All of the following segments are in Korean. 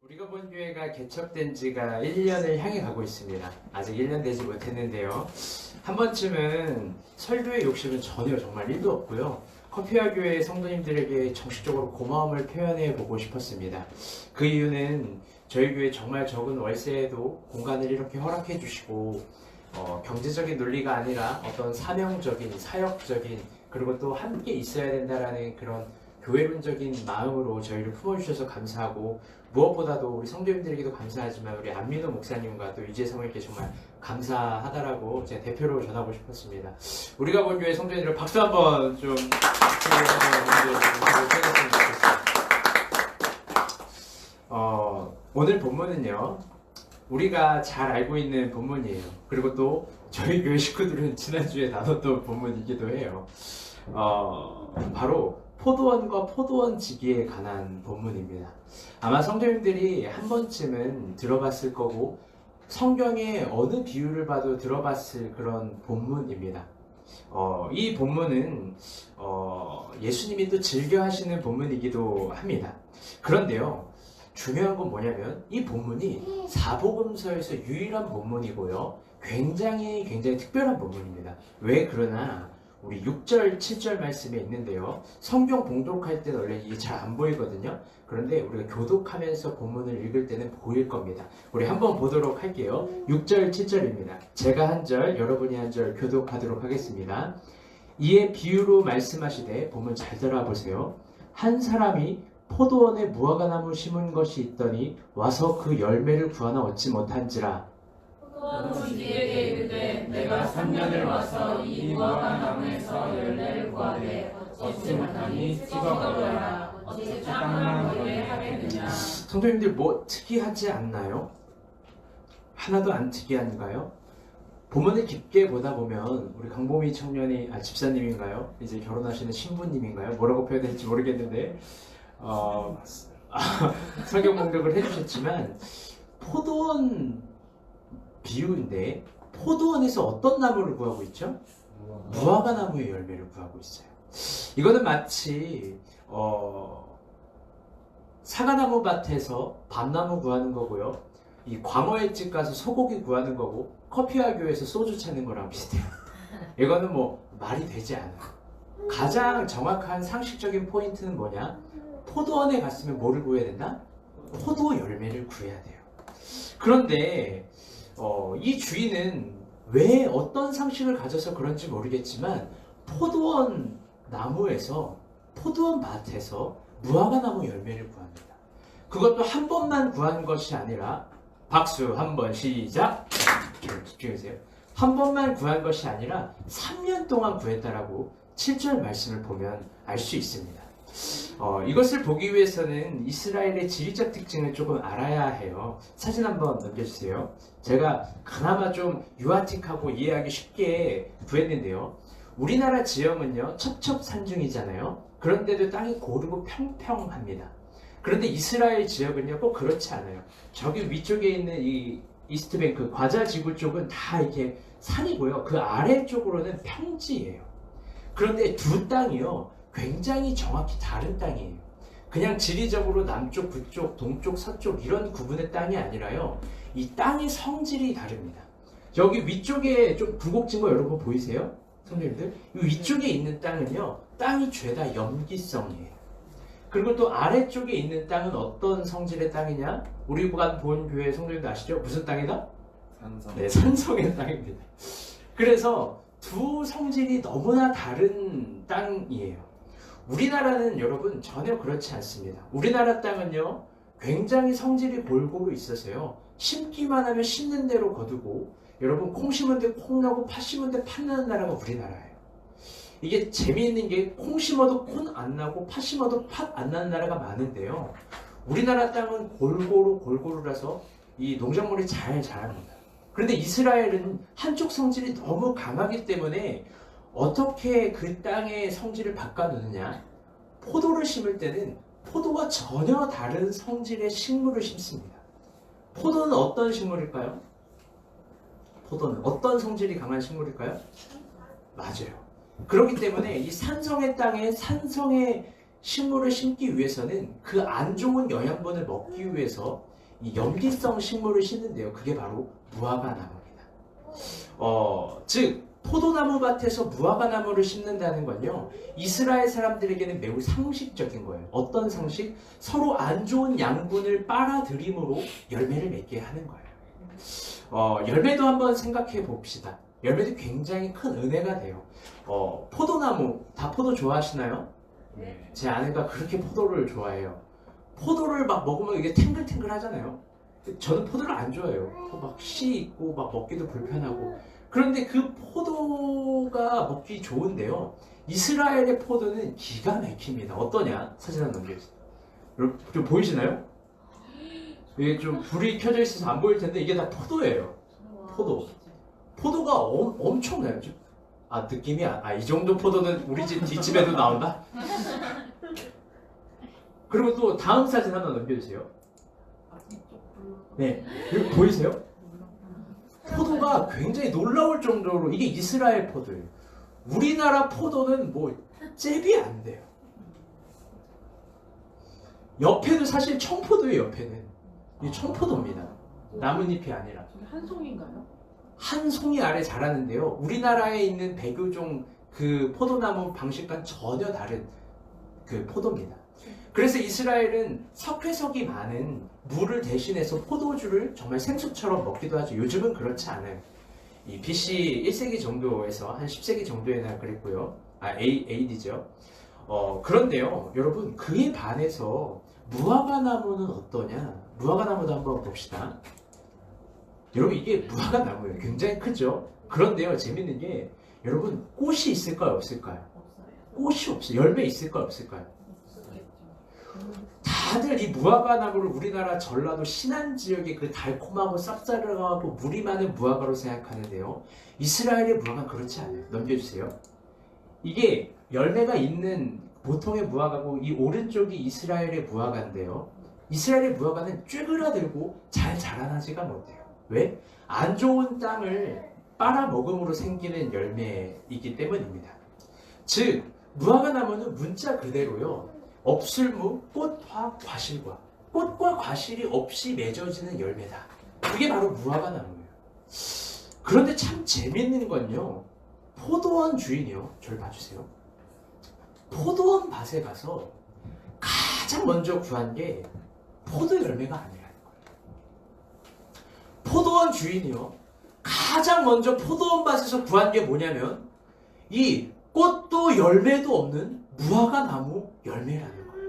우리가 본 교회가 개척된 지가 1년을 향해 가고 있습니다. 아직 1년 되지 못했는데요. 한 번쯤은 설교의 욕심은 전혀 정말 1도 없고요. 커피와 교회 성도님들에게 정식적으로 고마움을 표현해 보고 싶었습니다. 그 이유는 저희 교회 정말 적은 월세에도 공간을 이렇게 허락해 주시고 경제적인 논리가 아니라 어떤 사명적인, 사역적인, 그리고 또 함께 있어야 된다라는 그런 교회론적인 마음으로 저희를 품어주셔서 감사하고, 무엇보다도 우리 성도님들에게도 감사하지만 우리 안민호 목사님과 또 유재 성에게 정말 감사하다라고 제가 대표로 전하고 싶었습니다. 우리가 본 교회 성도님들 박수 한번 좀 오늘 본문은요, 우리가 잘 알고 있는 본문이에요. 그리고 또 저희 교회 식구들은 지난주에 나눴던 본문이기도 해요. 바로 포도원과 포도원지기에 관한 본문입니다. 아마 성도님들이 한 번쯤은 들어봤을 거고 성경의 어느 비유를 봐도 들어봤을 그런 본문입니다. 이 본문은 예수님이 또 즐겨 하시는 본문이기도 합니다. 그런데요, 중요한 건 뭐냐면 이 본문이 사복음서에서 유일한 본문이고요, 굉장히 특별한 본문입니다. 왜 그러나 우리 6절, 7절 말씀에 있는데요, 성경 봉독할 때는 원래 이게 잘 안 보이거든요. 그런데 우리가 교독하면서 본문을 읽을 때는 보일 겁니다. 우리 한번 보도록 할게요. 6절, 7절입니다. 제가 한 절, 여러분이 한 절 교독하도록 하겠습니다. 이에 비유로 말씀하시되, 본문 잘 들어보세요. 한 사람이 포도원에 무화과나무 심은 것이 있더니 와서 그 열매를 구하나 얻지 못한지라. 포도주지에게 이르되 내가 3년을 와서 이 무화과나무에서 열매를 구하되 얻지 못하니 찍어버려라. 어찌 땅만 버리게 하겠느냐. 성도님들 뭐 특이하지 않나요? 하나도 안 특이한가요? 본문을 깊게 보다 보면 우리 강보미 청년이 집사님인가요? 이제 결혼하시는 신부님인가요? 뭐라고 표현될지 모르겠는데 성경 공독을 해주셨지만 포도원 비유인데, 포도원에서 어떤 나무를 구하고 있죠? 무화과 나무의 열매를 구하고 있어요. 이거는 마치 사과나무 밭에서 밤나무 구하는 거고요, 이 광어의 집 가서 소고기 구하는 거고, 커피와 교회에서 소주 찾는 거랑 비슷해요. 이거는 뭐 말이 되지 않아요. 가장 정확한 상식적인 포인트는 뭐냐? 포도원에 갔으면 뭐를 구해야 된다? 포도 열매를 구해야 돼요. 그런데 이 주인은 왜 어떤 상식을 가져서 그런지 모르겠지만 포도원 나무에서, 포도원 밭에서 무화과 나무 열매를 구합니다. 그것도 한 번만 구한 것이 아니라, 박수 한번 시작! 집중해주세요. 한 번만 구한 것이 아니라 3년 동안 구했다라고 7절 말씀을 보면 알 수 있습니다. 이것을 보기 위해서는 이스라엘의 지리적 특징을 조금 알아야 해요. 사진 한번 넘겨주세요. 제가 그나마 좀 유아틱하고 이해하기 쉽게 구했는데요, 우리나라 지형은요 첩첩산중이잖아요. 그런데도 땅이 고르고 평평합니다. 그런데 이스라엘 지역은요 꼭 그렇지 않아요. 저기 위쪽에 있는 이 이스트뱅크, 과자지구 쪽은 다 이렇게 산이고요, 그 아래쪽으로는 평지예요. 그런데 두 땅이요 굉장히 정확히 다른 땅이에요. 그냥 지리적으로 남쪽, 북쪽, 동쪽, 서쪽 이런 구분의 땅이 아니라요, 이 땅의 성질이 다릅니다. 여기 위쪽에 좀 굴곡진 거 여러분 보이세요? 성도님들? 이 위쪽에 있는 땅은요, 땅이 죄다 염기성이에요. 그리고 또 아래쪽에 있는 땅은 어떤 성질의 땅이냐? 우리가 본 교회 성도님들 아시죠? 무슨 땅이다? 산성. 네, 산성의 땅입니다. 그래서 두 성질이 너무나 다른 땅이에요. 우리나라는 여러분 전혀 그렇지 않습니다. 우리나라 땅은요 굉장히 성질이 골고루 있어서요, 심기만 하면 심는 대로 거두고, 여러분 콩 심은 데 콩 나고 팥 심은 데 팥 나는 나라가 우리나라예요. 이게 재미있는 게 콩 심어도 콩 안 나고 팥 심어도 팥 안 나는 나라가 많은데요, 우리나라 땅은 골고루라서 이 농작물이 잘 자랍니다. 그런데 이스라엘은 한쪽 성질이 너무 강하기 때문에 어떻게 그 땅의 성질을 바꿔놓느냐? 포도를 심을 때는 포도와 전혀 다른 성질의 식물을 심습니다. 포도는 어떤 식물일까요? 포도는 어떤 성질이 강한 식물일까요? 맞아요. 그렇기 때문에 이 산성의 땅에 산성의 식물을 심기 위해서는 그 안 좋은 영양분을 먹기 위해서 이 염기성 식물을 심는데요. 그게 바로 무화과나무입니다. 즉 포도나무 밭에서 무화과나무를 심는다는 건요, 이스라엘 사람들에게는 매우 상식적인 거예요. 어떤 상식? 서로 안 좋은 양분을 빨아들임으로 열매를 맺게 하는 거예요. 열매도 한번 생각해 봅시다. 열매도 굉장히 큰 은혜가 돼요. 포도나무, 다 포도 좋아하시나요? 네. 제 아내가 그렇게 포도를 좋아해요. 포도를 막 먹으면 이게 탱글탱글 하잖아요. 저는 포도를 안 좋아해요. 막 씨 있고 막 먹기도 불편하고. 그런데 그 포도가 먹기 좋은데요. 이스라엘의 포도는 기가 막힙니다. 어떠냐? 사진 한번 넘겨주세요. 여러분 좀 보이시나요? 이게 좀 불이 켜져 있어서 안 보일 텐데 이게 다 포도예요. 포도. 포도가 엄청나요. 느낌이 이 정도 포도는 우리 집 뒷집에도 나온다? 그리고 또 다음 사진 하나 넘겨주세요. 네, 여기 보이세요? 포도가 굉장히 놀라울 정도로 이게 이스라엘 포도예요. 우리나라 포도는 뭐 잽이 안 돼요. 옆에도 사실 청포도예요. 옆에는 이 청포도입니다. 나뭇잎이 아니라. 한 송인가요? 한 송이 아래 자라는데요. 우리나라에 있는 백유종 그 포도나무 방식과는 전혀 다른 그 포도입니다. 그래서 이스라엘은 석회석이 많은 물을 대신해서 포도주를 정말 생수처럼 먹기도 하죠. 요즘은 그렇지 않아요. 이 BC 1세기 정도에서 한 10세기 정도에나 그랬고요. AD죠. 그런데요, 여러분 그에 반해서 무화과나무는 어떠냐? 무화과나무도 한번 봅시다. 여러분 이게 무화과나무예요. 굉장히 크죠? 그런데요, 재밌는 게 여러분 꽃이 있을까요? 없을까요? 없어요. 꽃이 없어요. 열매 있을까요? 없을까요? 다들 이 무화과나무를 우리나라 전라도 신안 지역의 그 달콤하고 쌉싸름하고 물이 많은 무화과로 생각하는데요. 이스라엘의 무화과는 그렇지 않아요. 넘겨주세요. 이게 열매가 있는 보통의 무화과고 이 오른쪽이 이스라엘의 무화과인데요. 이스라엘의 무화과는 쬐그라들고 잘 자라나지가 못해요. 왜? 안 좋은 땅을 빨아먹음으로 생기는 열매이기 때문입니다. 즉 무화과 나무는 문자 그대로요. 없을무, 꽃과 과실과 꽃과 과실이 없이 맺어지는 열매다. 그게 바로 무화과 나무예요. 그런데 참 재밌는 건요. 포도원 주인이요. 저를 봐주세요. 포도원 밭에 가서 가장 먼저 구한 게 포도 열매가 아니라는 거예요. 포도원 주인이요. 가장 먼저 포도원 밭에서 구한 게 뭐냐면 이 꽃도 열매도 없는 무화과 나무 열매라는 거예요.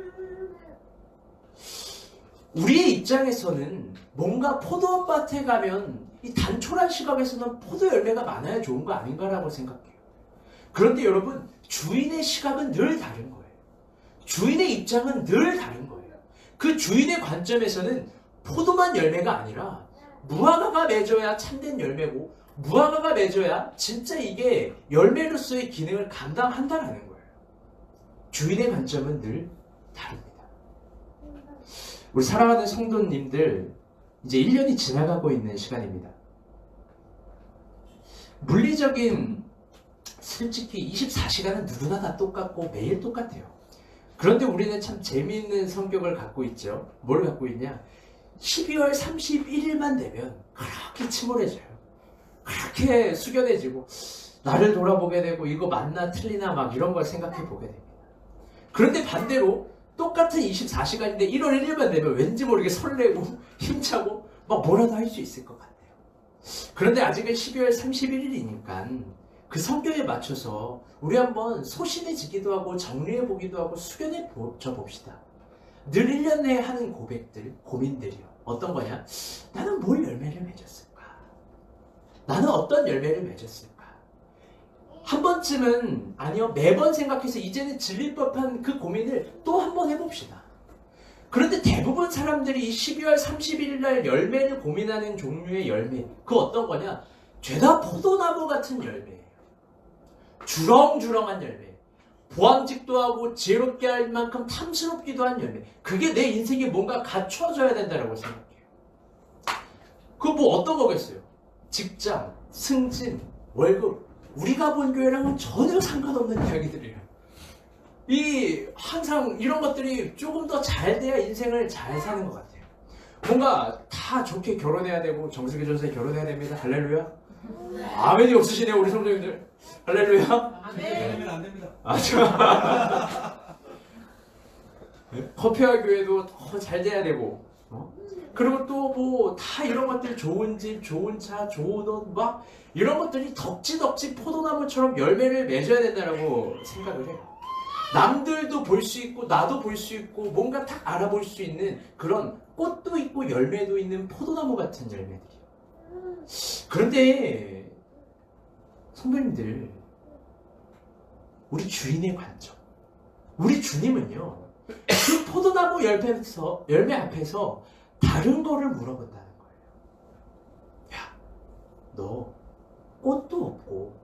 우리의 입장에서는 뭔가 포도원 밭에 가면 이 단촐한 시각에서는 포도 열매가 많아야 좋은 거 아닌가라고 생각해요. 그런데 여러분, 주인의 시각은 늘 다른 거예요. 주인의 입장은 늘 다른 거예요. 그 주인의 관점에서는 포도만 열매가 아니라 무화과가 맺어야 참된 열매고 무화과가 맺어야 진짜 이게 열매로서의 기능을 감당한다라는 거예요. 주인의 관점은 늘 다릅니다. 우리 사랑하는 성도님들, 이제 1년이 지나가고 있는 시간입니다. 물리적인 솔직히 24시간은 누구나 다 똑같고 매일 똑같아요. 그런데 우리는 참 재미있는 성격을 갖고 있죠. 뭘 갖고 있냐? 12월 31일만 되면 그렇게 침울해져요. 그렇게 숙연해지고 나를 돌아보게 되고 이거 맞나 틀리나 막 이런 걸 생각해 보게 됩니다. 그런데 반대로 똑같은 24시간인데 1월 1일만 되면 왠지 모르게 설레고 힘차고 막 뭐라도 할 수 있을 것 같아요. 그런데 아직은 12월 31일이니까 그 성격에 맞춰서 우리 한번 소심해지기도 하고 정리해 보기도 하고 숙연해져 봅시다. 늘 1년 내에 하는 고백들, 고민들이요. 어떤 거냐? 나는 뭘 열매를 맺었을까? 나는 어떤 열매를 맺었을까? 한 번쯤은, 아니요, 매번 생각해서 이제는 질릴 법한 그 고민을 또 한 번 해봅시다. 그런데 대부분 사람들이 이 12월 31일 날 열매를 고민하는 종류의 열매, 그 어떤 거냐? 죄다 포도나무 같은 열매예요. 주렁주렁한 열매. 보암직도 하고 지혜롭게 할 만큼 탐스럽기도 한 열매. 그게 내 인생에 뭔가 갖춰져야 된다고 생각해요. 그거 뭐 어떤 거겠어요? 직장, 승진, 월급. 우리가 본 교회랑은 전혀 상관없는 이야기들이에요. 항상 이런 것들이 조금 더 잘 돼야 인생을 잘 사는 것 같아요. 뭔가 다 좋게 결혼해야 되고 정숙이 전사에 결혼해야 됩니다. 할렐루야. 아멘이 없으시네요 우리 성도님들. 할렐루야. 아멘. 안 됩니다. 커피와 교회도 더 잘 돼야 되고, 그리고 또 뭐 다 이런 것들, 좋은 집, 좋은 차, 좋은 옷, 막 이런 것들이 덕지덕지 포도나무처럼 열매를 맺어야 된다고 생각을 해요. 남들도 볼 수 있고 나도 볼 수 있고 뭔가 딱 알아볼 수 있는 그런 꽃도 있고 열매도 있는 포도나무 같은 열매들이에요. 그런데 성도님들, 우리 주인의 관점, 우리 주님은요 그 포도나무 열매 앞에서 다른 거를 물어본다는 거예요. 야, 너 꽃도 없고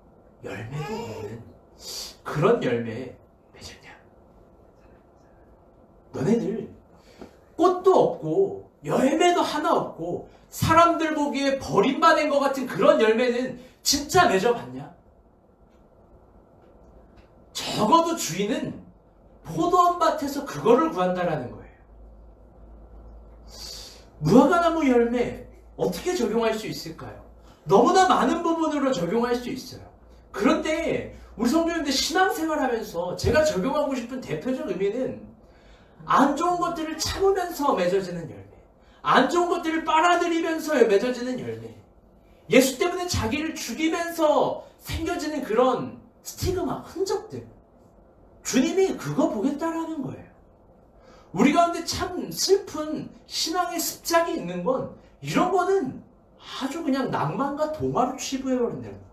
열매도 없는 그런 열매 맺었냐? 너네들 꽃도 없고 열매도 하나 없고 사람들 보기에 버림받은 것 같은 그런 열매는 진짜 맺어봤냐? 적어도 주인은 포도원밭에서 그거를 구한다라는 거예요. 무화과나무 열매 어떻게 적용할 수 있을까요? 너무나 많은 부분으로 적용할 수 있어요. 그런데 우리 성도님들 신앙생활 하면서 제가 적용하고 싶은 대표적 의미는 안 좋은 것들을 참으면서 맺어지는 열매, 안 좋은 것들을 빨아들이면서 맺어지는 열매, 예수 때문에 자기를 죽이면서 생겨지는 그런 스티그마, 흔적들, 주님이 그거 보겠다라는 거예요. 우리 가운데 참 슬픈 신앙의 습작이 있는 건 이런 거는 아주 그냥 낭만과 동화로 취부해버린다는 거예요.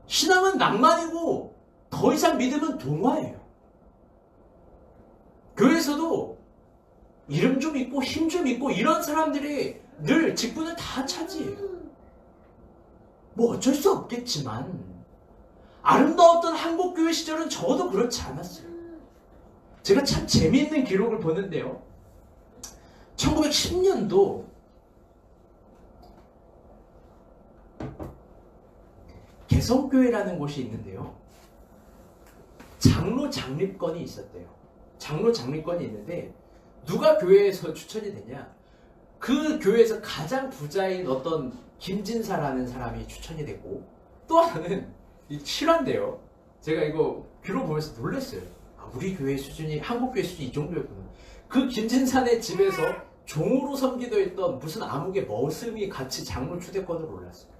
신앙은 낭만이고 더 이상 믿음은 동화예요. 교회에서도 이름 좀 있고 힘 좀 있고 이런 사람들이 늘 직분을 다 차지해요. 뭐 어쩔 수 없겠지만 아름다웠던 한국교회 시절은 저도 그렇지 않았어요. 제가 참 재미있는 기록을 보는데요. 1910년도 개성교회라는 곳이 있는데요. 장로 장립건이 있었대요. 장로 장립건이 있는데 누가 교회에서 추천이 되냐? 그 교회에서 가장 부자인 어떤 김진사라는 사람이 추천이 됐고, 또 하나는 실화인데요. 제가 이거 기록 보면서 놀랐어요. 우리 교회 수준이, 한국 교회 수준이 이 정도였구나. 그 김진사네 집에서 종으로 섬기도 있던 무슨 아무개 머슴이 같이 장로 추대권으로 올랐어요.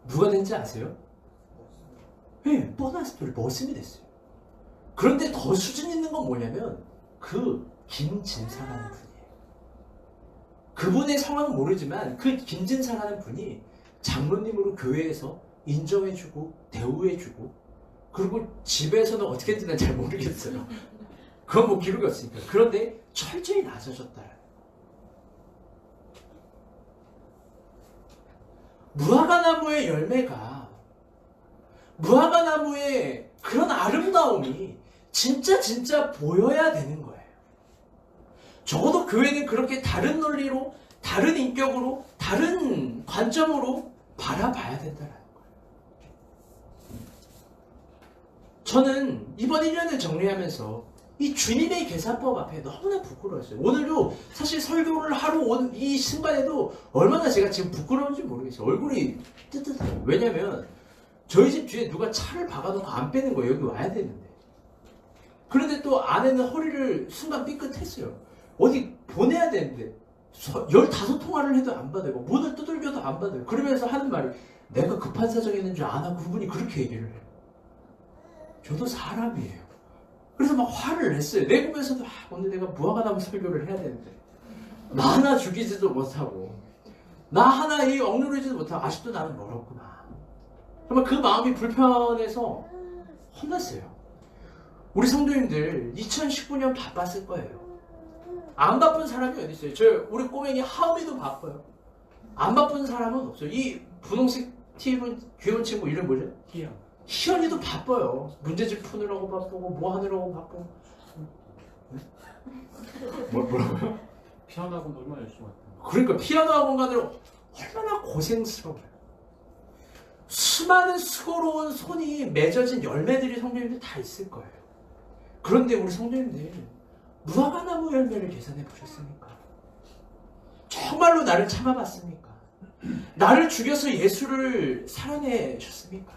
누가 된지 아세요? 네, 뻔한 스토리, 머슴이 됐어요. 그런데 더 수준 있는 건 뭐냐면 그 김진사라는 분이에요. 그분의 성함은 모르지만 그 김진사라는 분이 장로님으로 교회에서 인정해주고 대우해주고, 그리고 집에서는 어떻게 했는지 잘 모르겠어요. 그건 뭐 기록이 없으니까. 그런데 철저히 낮아졌다라는 거예요. 무화과나무의 열매가, 무화과나무의 그런 아름다움이 진짜 보여야 되는 거예요. 적어도 교회는 그렇게 다른 논리로, 다른 인격으로, 다른 관점으로 바라봐야 된다는 거예요. 저는 이번 1년을 정리하면서 이 주님의 계산법 앞에 너무나 부끄러웠어요. 오늘도 사실 설교를 하러 온 이 순간에도 얼마나 제가 지금 부끄러운지 모르겠어요. 얼굴이 뜨뜻해요. 왜냐면 저희 집 뒤에 누가 차를 박아놓고 안 빼는 거예요. 여기 와야 되는데. 그런데 또 아내는 허리를 순간 삐끗했어요. 어디 보내야 되는데 15통화를 해도 안 받아요. 문을 두들겨도 안 받아요. 그러면서 하는 말이, 내가 급한 사정이 있는 줄 아나? 그분이 그렇게 얘기를 해요. 저도 사람이에요. 그래서 막 화를 냈어요. 내보면서도 오늘 내가 무화과나무 설교를 해야 되는데 나 하나 죽이지도 못하고 나 하나 이 억누르지도 못하고 아직도 나는 멀었구나. 정말 그 마음이 불편해서 혼났어요. 우리 성도님들 2019년 바빴을 거예요. 안 바쁜 사람이 어디 있어요? 우리 꼬맹이 하음이도 바빠요. 안 바쁜 사람은 없어요. 이 분홍색 티 입은 귀여운 친구 이름 뭐죠? 희연이도 바빠요. 문제집 푸느라고 바쁘고 뭐 하느라고 바쁘고. 뭐라고요? 피아노 학원 얼마나 열심히 왔다. 그러니까 피아노 학원 가느라 얼마나 고생스러워요. 수많은 수고로운 손이 맺어진 열매들이 성도님들 다 있을 거예요. 그런데 우리 성도님들 무화과나무 열매를 계산해 보셨습니까? 정말로 나를 참아봤습니까? 나를 죽여서 예수를 살아내셨습니까?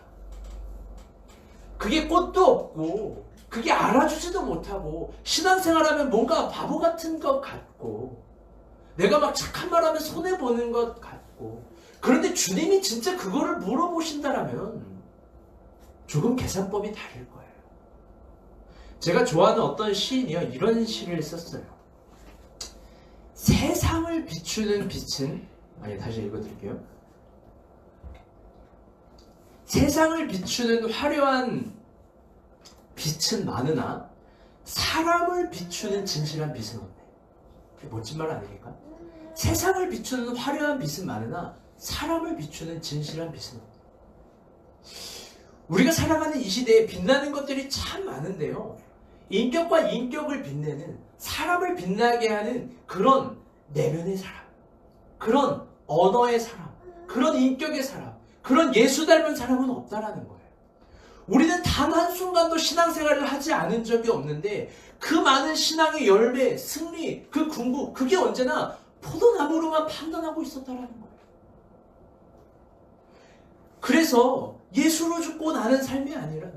그게 꽃도 없고 그게 알아주지도 못하고 신앙생활하면 뭔가 바보 같은 것 같고 내가 막 착한 말하면 손해보는 것 같고 그런데 주님이 진짜 그거를 물어보신다라면 조금 계산법이 다를 거예요. 제가 좋아하는 어떤 시인이요 이런 시를 썼어요. 세상을 비추는 빛은 다시 읽어드릴게요. 세상을 비추는 화려한 빛은 많으나 사람을 비추는 진실한 빛은 없네. 멋진 말 아닙니까? 세상을 비추는 화려한 빛은 많으나 사람을 비추는 진실한 빛은 없네. 우리가 살아가는 이 시대에 빛나는 것들이 참 많은데요. 인격과 인격을 빛내는 사람을 빛나게 하는 그런 내면의 사람, 그런 언어의 사람, 그런 인격의 사람, 그런 예수 닮은 사람은 없다라는 거예요. 우리는 단 한순간도 신앙생활을 하지 않은 적이 없는데 그 많은 신앙의 열매, 승리, 그 궁극, 그게 언제나 포도나무로만 판단하고 있었다라는 거예요. 그래서 예수로 죽고 나는 삶이 아니라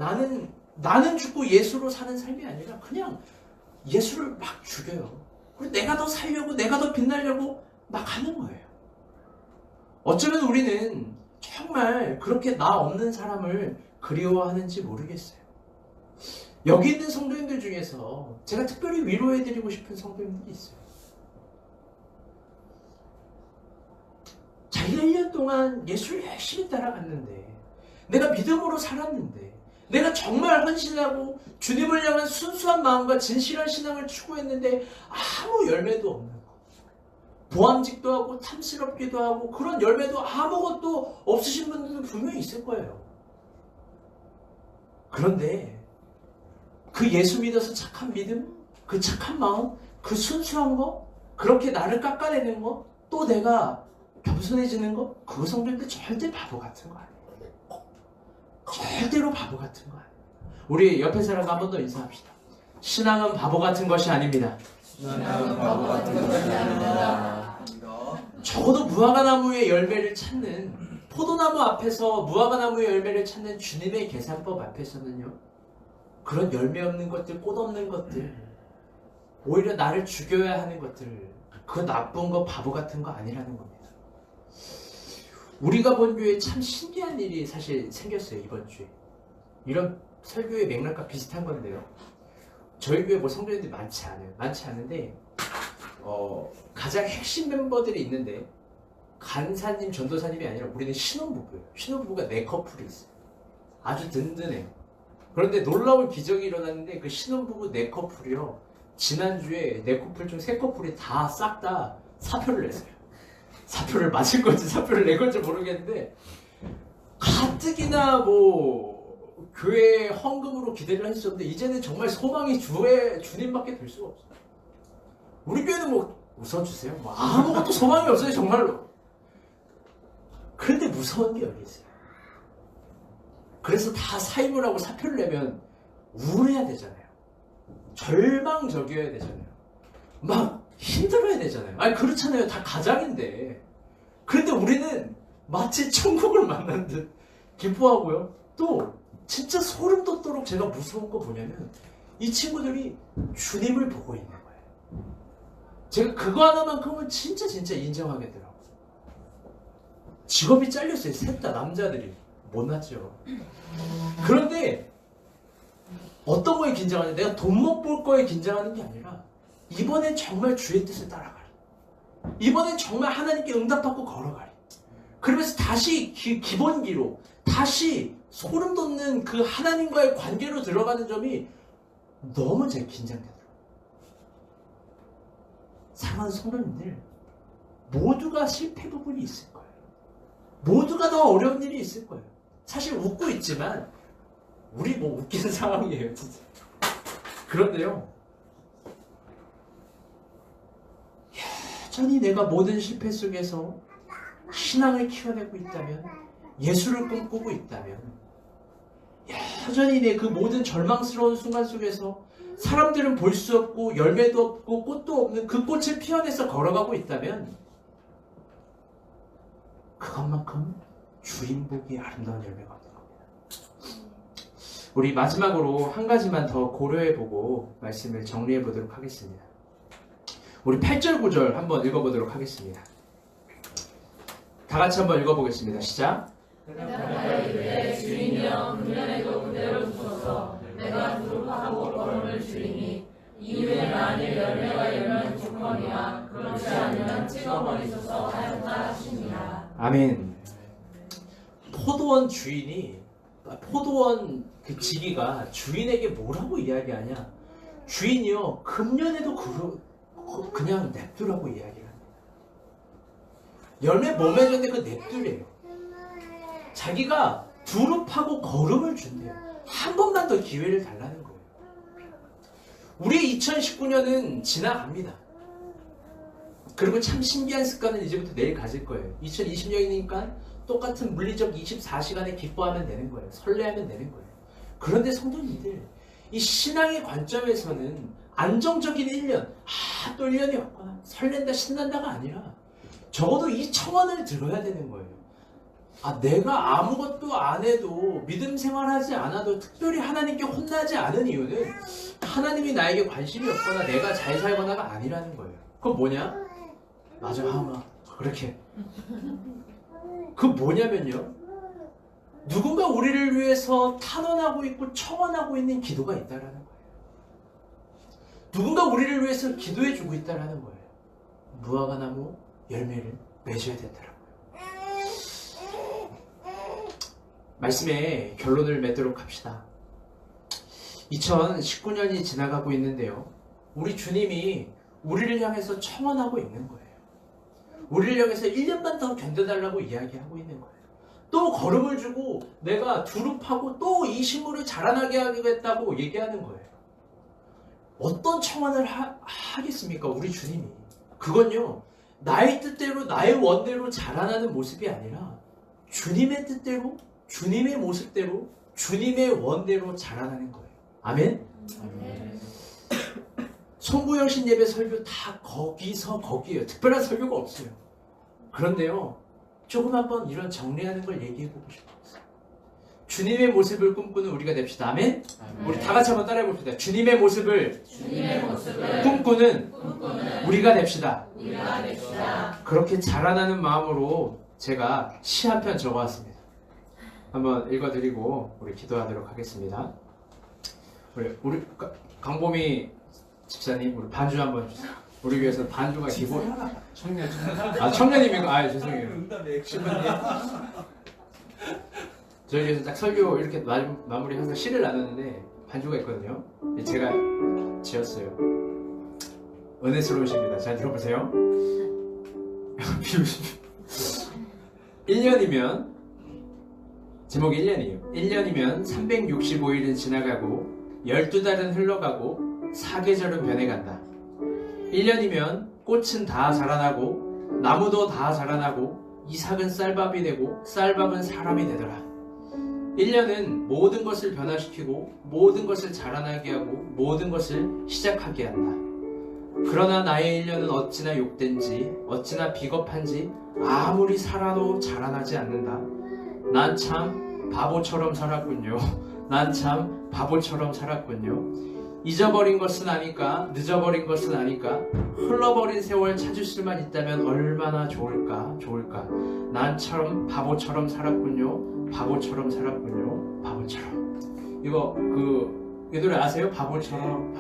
나는 죽고 예수로 사는 삶이 아니라 그냥 예수를 막 죽여요. 그리고 내가 더 살려고 내가 더 빛나려고 막 하는 거예요. 어쩌면 우리는 정말 그렇게 나 없는 사람을 그리워하는지 모르겠어요. 여기 있는 성도님들 중에서 제가 특별히 위로해드리고 싶은 성도님들이 있어요. 자기가 1년 동안 예수를 열심히 따라갔는데 내가 믿음으로 살았는데 내가 정말 헌신하고 주님을 향한 순수한 마음과 진실한 신앙을 추구했는데 아무 열매도 없는 거. 보암직도 하고 탐스럽기도 하고 그런 열매도 아무것도 없으신 분들도 분명히 있을 거예요. 그런데 그 예수 믿어서 착한 믿음, 그 착한 마음, 그 순수한 거, 그렇게 나를 깎아내는 거, 또 내가 겸손해지는 거, 그 성도님들 절대 바보 같은 거 아니에요. 절대로 바보 같은 거 아니에요. 우리 옆에 사람과 한 번 더 인사합시다. 신앙은 바보 같은 것이 아닙니다. 신앙은 바보 같은 것이 아닙니다. 적어도 무화과나무의 열매를 찾는 포도나무 앞에서 무화과나무의 열매를 찾는 주님의 계산법 앞에서는요. 그런 열매 없는 것들, 꽃 없는 것들, 오히려 나를 죽여야 하는 것들, 그 나쁜 거, 바보 같은 거 아니라는 겁니다. 우리가 본 교회에 참 신기한 일이 사실 생겼어요, 이번 주에. 이런 설교의 맥락과 비슷한 건데요. 저희 교회 뭐 성도님들이 많지 않아요. 많지 않은데, 가장 핵심 멤버들이 있는데, 간사님, 전도사님이 아니라 우리는 신혼부부예요. 신혼부부가 4커플이 있어요. 아주 든든해요. 그런데 놀라운 기적이 일어났는데, 그 신혼부부 4커플이요. 지난주에 4커플 중 3커플이 다 싹 다 사표를 냈어요. 사표를 맞을 건지 사표를 낼 건지 모르겠는데 가뜩이나 뭐 교회 헌금으로 기대를 했었는데 이제는 정말 소망이 주님밖에 될 수가 없어요. 우리 교회는 뭐 웃어주세요. 뭐 아무것도 소망이 없어요, 정말로. 그런데 무서운 게 여기 있어요. 그래서 다 사임을 하고 사표를 내면 우울해야 되잖아요. 절망적이어야 되잖아요. 막 힘들어야 되잖아요. 아니 그렇잖아요. 다 가장인데. 그런데 우리는 마치 천국을 만난 듯 기뻐하고요. 또 진짜 소름 돋도록 제가 무서운 거 뭐냐면 이 친구들이 주님을 보고 있는 거예요. 제가 그거 하나만큼은 진짜 인정하겠더라고요. 직업이 잘렸어요. 셋 다 남자들이. 못났죠. 그런데 어떤 거에 긴장하냐? 내가 돈 못 벌 거에 긴장하는 게 아니라 이번엔 정말 주의 뜻을 따라가리. 이번엔 정말 하나님께 응답받고 걸어가리. 그러면서 다시 기본기로 다시 소름 돋는 그 하나님과의 관계로 들어가는 점이 너무 제가 긴장되더라고요. 사랑하는 성도님들, 모두가 실패 부분이 있을 거예요. 모두가 더 어려운 일이 있을 거예요. 사실 웃고 있지만 우리 뭐 웃기는 상황이에요, 진짜. 그런데요, 여전히 내가 모든 실패 속에서 신앙을 키워내고 있다면, 예수를 꿈꾸고 있다면, 여전히 내 그 모든 절망스러운 순간 속에서 사람들은 볼 수 없고 열매도 없고 꽃도 없는 그 꽃을 피워내서 걸어가고 있다면 그것만큼 주인 보기 아름다운 열매가 없는 겁니다. 우리 마지막으로 한 가지만 더 고려해보고 말씀을 정리해보도록 하겠습니다. 우리 8절 9절 한번 읽어보도록 하겠습니다. 다 같이 한번 읽어보겠습니다. 시작. 내가 이르되 주인이여 금년에도 그대로 두소서. 내가 두룩하고 걸음을 줄이니 이후에 만일 열매가 열면 좋거니와 그렇지 않으면 찍어버리소서 하였다 하시니라. 아멘. 포도원 주인이 포도원 그 지기가 주인에게 뭐라고 이야기하냐? 주인이요 금년에도 그냥 냅두라고 이야기합니다. 열매 못 맺었는데 그 냅두래요. 자기가 두릅하고 거름을 준대요. 한 번만 더 기회를 달라는 거예요. 우리의 2019년은 지나갑니다. 그리고 참 신기한 습관은 이제부터 내일 가질 거예요. 2020년이니까 똑같은 물리적 24시간에 기뻐하면 되는 거예요. 설레하면 되는 거예요. 그런데 성도님들, 이 신앙의 관점에서는 안정적인 1년, 또 1년이 왔구나, 설렌다, 신난다가 아니라 적어도 이 청원을 들어야 되는 거예요. 내가 아무것도 안 해도 믿음 생활하지 않아도 특별히 하나님께 혼나지 않은 이유는 하나님이 나에게 관심이 없거나 내가 잘 살거나가 아니라는 거예요. 그건 뭐냐? 맞아, 하마. 그렇게. 그 뭐냐면요. 누군가 우리를 위해서 탄원하고 있고 청원하고 있는 기도가 있다라는 거예요. 누군가 우리를 위해서 기도해주고 있다라는 거예요. 무화과 나무 열매를 맺어야 된다라고. 말씀의 결론을 맺도록 합시다. 2019년이 지나가고 있는데요. 우리 주님이 우리를 향해서 청원하고 있는 거예요. 우리를 향해서 1년만 더 견뎌달라고 이야기하고 있는 거예요. 또 걸음을 주고 내가 두릅하고 또 이 식물을 자라나게 하겠다고 얘기하는 거예요. 어떤 청원을 하겠습니까? 우리 주님이. 그건요. 나의 뜻대로 나의 원대로 자라나는 모습이 아니라 주님의 뜻대로 주님의 모습대로 주님의 원대로 자라나는 거예요. 아멘? 아멘. 송구영신 예배 설교 다 거기서 거기에요. 특별한 설교가 없어요. 그런데요. 조금 한번 이런 정리하는 걸 얘기해보고 싶어요. 주님의 모습을 꿈꾸는 우리가 됩시다. 아멘? 아멘. 우리 다 같이 한번 따라해봅시다. 주님의 모습을 꿈꾸는 우리가 됩시다. 그렇게 자라나는 마음으로 제가 시 한 편 적어왔습니다. 한번 읽어드리고 우리 기도하도록 하겠습니다. 우리 강보미 집사님, 우리 반주 한번 주세요. 우리 위해서 반주가 기본. 청년님이고, 죄송해요. 저희 위해서 딱 설교 이렇게 마무리 항상 시를 나눴는데 반주가 있거든요. 제가 지었어요. 은혜스러우십니다. 잘 들어보세요. 1년이면 제목이 1년이에요. 1년이면 365일은 지나가고 12달은 흘러가고 사계절은 변해간다. 1년이면 꽃은 다 자라나고 나무도 다 자라나고 이삭은 쌀밥이 되고 쌀밥은 사람이 되더라. 1년은 모든 것을 변화시키고 모든 것을 자라나게 하고 모든 것을 시작하게 한다. 그러나 나의 1년은 어찌나 욕된지 어찌나 비겁한지 아무리 살아도 자라나지 않는다. 난 참 바보처럼 살았군요. 난 참 바보처럼 살았군요. 잊어버린 것은 아니까, 늦어버린 것은 아니까, 흘러버린 세월 찾을 수만 있다면 얼마나 좋을까. 난 참 바보처럼 살았군요. 바보처럼 살았군요. 바보처럼. 이거 이 노래 아세요? 바보처럼.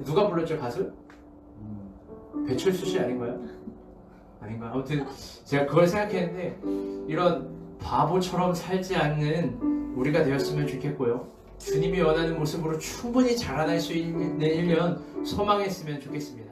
누가 불렀죠, 가수? 배철수 씨 아닌가요? 아닌가? 아무튼 제가 그걸 생각했는데 이런 바보처럼 살지 않는 우리가 되었으면 좋겠고요. 주님이 원하는 모습으로 충분히 자라날 수 있는 1년 소망했으면 좋겠습니다.